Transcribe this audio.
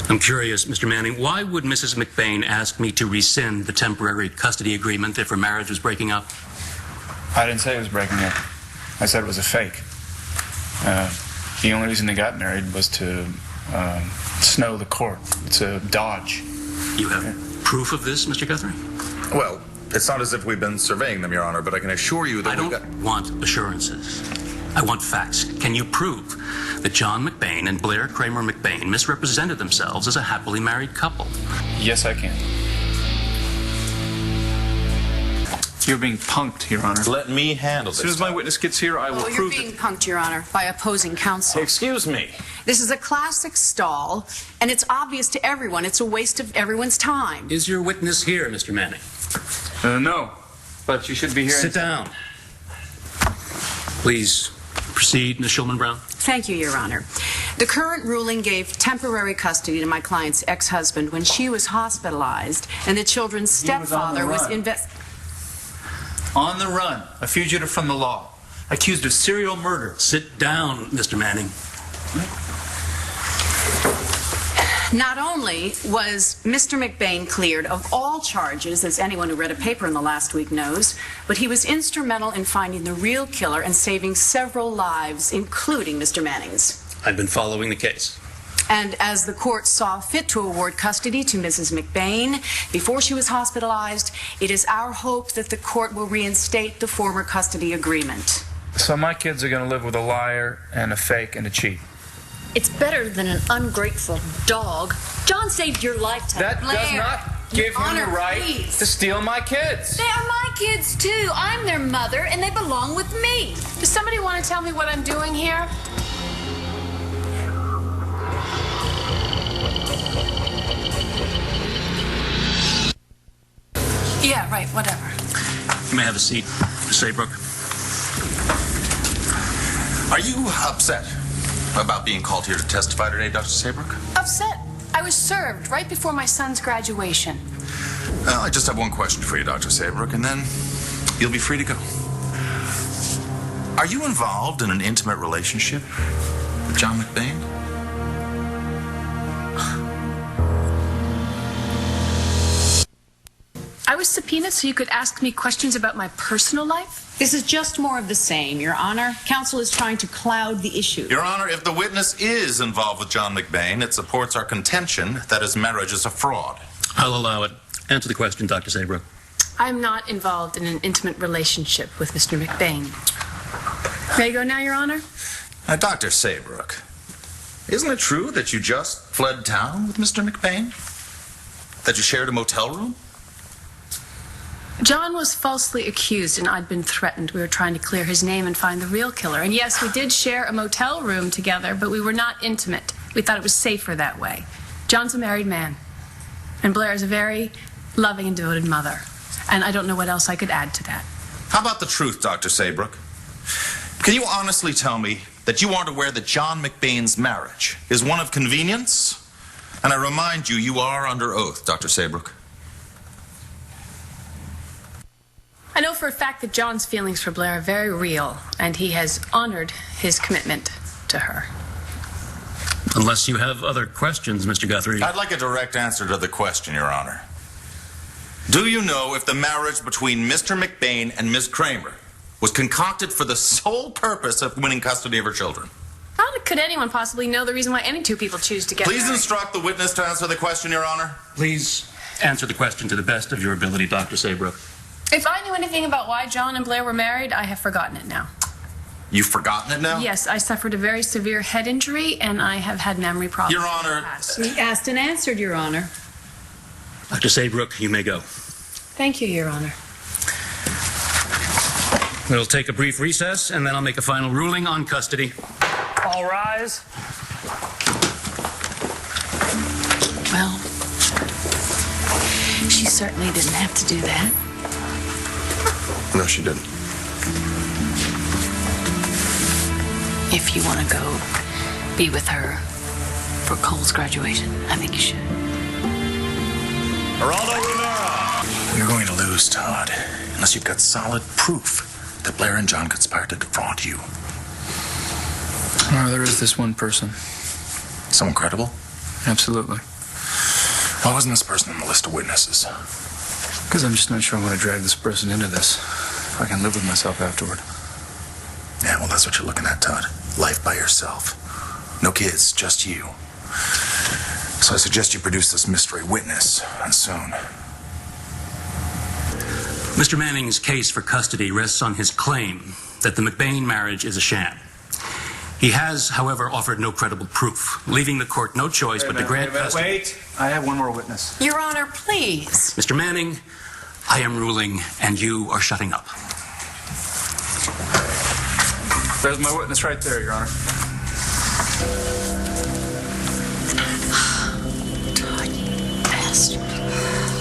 I'm curious, Mr. Manning, why would Mrs. McBain ask me to rescind the temporary custody agreement if her marriage was breaking up? I didn't say it was breaking up. I said it was a fake. The only reason they got married was to snow the court. It's a dodge. You have proof of this, Mr. Guthrie? Well, it's not as if we've been surveying them, Your Honor, but I can assure you that I don't want assurances. I want facts. Can you prove that John McBain and Blair Kramer McBain misrepresented themselves as a happily married couple? Yes, I can. You're being punked, Your Honor. Let me handle this. As soon as my witness gets here, I will prove you're being punked, Your Honor, by opposing counsel. Excuse me. This is a classic stall, and it's obvious to everyone. It's a waste of everyone's time. Is your witness here, Mr. Manning? No, but you should be here. Sit down. Please proceed, Ms. Shulman-Brown. Thank you, Your Honor. The current ruling gave temporary custody to my client's ex-husband when she was hospitalized, and the children's stepfather was on the run, a fugitive from the law, accused of serial murder. Sit down, Mr. Manning. Not only was Mr. McBain cleared of all charges, as anyone who read a paper in the last week knows, but he was instrumental in finding the real killer and saving several lives, including Mr. Manning's. I've been following the case. And as the court saw fit to award custody to Mrs. McBain before she was hospitalized, it is our hope that the court will reinstate the former custody agreement. So my kids are going to live with a liar and a fake and a cheat. It's better than an ungrateful dog. John saved your lifetime. That Blair, does not give him the right please. to steal my kids. They are my kids, too. I'm their mother, and they belong with me. Does somebody want to tell me what I'm doing here? Yeah, right, whatever. You may have a seat, Ms. Saybrook. Are you upset about being called here to testify today, Dr. Saybrook? Upset. I was served right before my son's graduation. Well, I just have one question for you, Dr. Saybrook, and then you'll be free to go. Are you involved in an intimate relationship with John McBain? I was subpoenaed so you could ask me questions about my personal life? This is just more of the same, Your Honor. Counsel is trying to cloud the issue. Your Honor, if the witness is involved with John McBain, it supports our contention that his marriage is a fraud. I'll allow it. Answer the question, Dr. Saybrook. I'm not involved in an intimate relationship with Mr. McBain. May I go now, Your Honor? Dr. Saybrook, isn't it true that you just fled town with Mr. McBain? That you shared a motel room? John was falsely accused and I'd been threatened. We were trying to clear his name and find the real killer. And yes, we did share a motel room together, but we were not intimate. We thought it was safer that way. John's a married man, and Blair is a very loving and devoted mother. And I don't know what else I could add to that. How about the truth, Dr. Saybrook? Can you honestly tell me that you aren't aware that John McBain's marriage is one of convenience? And I remind you, you are under oath, Dr. Saybrook. I know for a fact that John's feelings for Blair are very real, and he has honored his commitment to her. Unless you have other questions, Mr. Guthrie. I'd like a direct answer to the question, Your Honor. Do you know if the marriage between Mr. McBain and Ms. Kramer was concocted for the sole purpose of winning custody of her children? How could anyone possibly know the reason why any two people choose to get married? Please instruct the witness to answer the question, Your Honor. Please answer the question to the best of your ability, Dr. Saybrook. If I knew anything about why John and Blair were married, I have forgotten it now. You've forgotten it now? Yes, I suffered a very severe head injury, and I have had memory problems. Your Honor. We asked and answered, Your Honor. Dr. Saybrook, you may go. Thank you, Your Honor. We'll take a brief recess, and then I'll make a final ruling on custody. All rise. Well, she certainly didn't have to do that. No, she didn't. If you want to go be with her for Cole's graduation, I think you should. You're going to lose, Todd, unless you've got solid proof that Blair and John conspired to defraud you. Oh, there is this one person. Someone credible? Absolutely. Why wasn't this person on the list of witnesses? Because I'm just not sure I'm going to drag this person into this. If I can live with myself afterward. Yeah, well, that's what you're looking at, Todd. Life by yourself. No kids, just you. So I suggest you produce this mystery witness, and soon. Mr. Manning's case for custody rests on his claim that the McBain marriage is a sham. He has, however, offered no credible proof, leaving the court no choice but to grant custody. Wait, I have one more witness. Your Honor, please. Mr. Manning, I am ruling, and you are shutting up. There's my witness right there, Your Honor.